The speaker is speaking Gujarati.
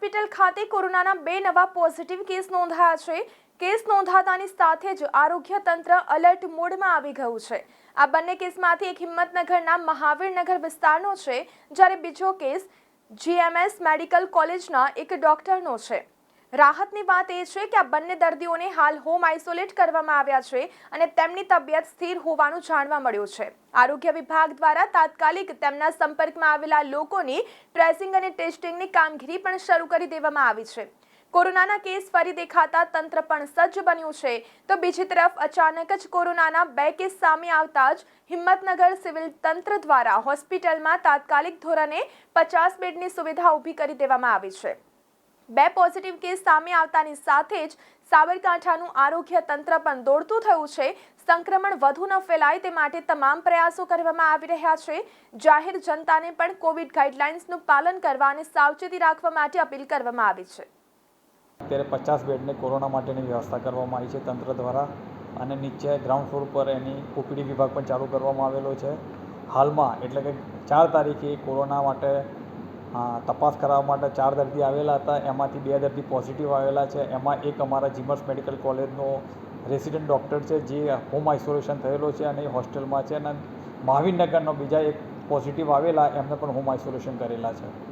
હોસ્પિટલ ખાતે કોરોનાના 2 નવા પોઝિટિવ કેસ નોંધાયા છે। કેસ નોંધાતાની સાથે જ આરોગ્ય તંત્ર એલર્ટ મોડમાં આવી ગયું છે। આ બંને કેસમાંથી એક હિંમતનગરના મહાવીરનગર વિસ્તારનો છે, જ્યારે બીજો કેસ જીએમએસ મેડિકલ કોલેજના એક ડોક્ટરનો છે। રાહતની વાત એ છે કે આ બંને દર્દીઓને હાલ હોમ આઇસોલેટ કરવામાં આવ્યા છે અને તેમની તબિયત સ્થિર હોવાનું જાણવા મળ્યું છે। આરોગ્ય વિભાગ દ્વારા તાત્કાલિક તેમના સંપર્કમાં આવેલા લોકોની ટ્રેસિંગ અને ટેસ્ટિંગની કામગીરી પણ શરૂ કરી દેવામાં આવી છે। કોરોનાના કેસ ફરી દેખાતા તંત્ર પણ સજ્જ બન્યું છે, તો બીજી તરફ અચાનક જ કોરોનાના 2 કેસ સામે આવતા જ હિંમતનગર સિવિલ તંત્ર દ્વારા હોસ્પિટલમાં તાત્કાલિક ધોરણે 50 બેડની સુવિધા ઊભી કરી દેવામાં આવી છે। 2 પોઝિટિવ કેસ સામે આવતાની સાથે જ સાબરકાંઠાનું આરોગ્ય તંત્ર પણ દોડતું થયું છે। સંક્રમણ વધુ ન ફેલાય તે માટે તમામ પ્રયાસો કરવામાં આવી રહ્યા છે। જાહેર જનતાને પણ કોવિડ ગાઈડલાઇન્સનું પાલન કરવા અને સાવચેતી રાખવા માટે અપીલ કરવામાં આવી છે। અત્યારે 50 બેડની કોરોના માટેની વ્યવસ્થા કરવામાં આવી છે તંત્ર દ્વારા, અને નીચે ગ્રાઉન્ડ ફ્લોર પર એની ઓપીડી વિભાગ પણ ચાલુ કરવામાં આવેલો છે। હાલમાં એટલે કે 4 તારીખે કોરોના માટે તપાસ કરાવવા માટે 4 દર્દી આવેલા હતા, એમાંથી 2 દર્દી પોઝિટિવ આવેલા છે। એમાં એક અમારા જીમસ મેડિકલ કોલેજનો રેસિડેન્ટ ડૉક્ટર છે જે હોમ આઇસોલેશન થયેલો છે અને એ હોસ્ટેલમાં છે, અને મહાવીરનગરનો બીજા એક પોઝિટિવ આવેલા એમને પણ હોમ આઇસોલેશન કરેલા છે।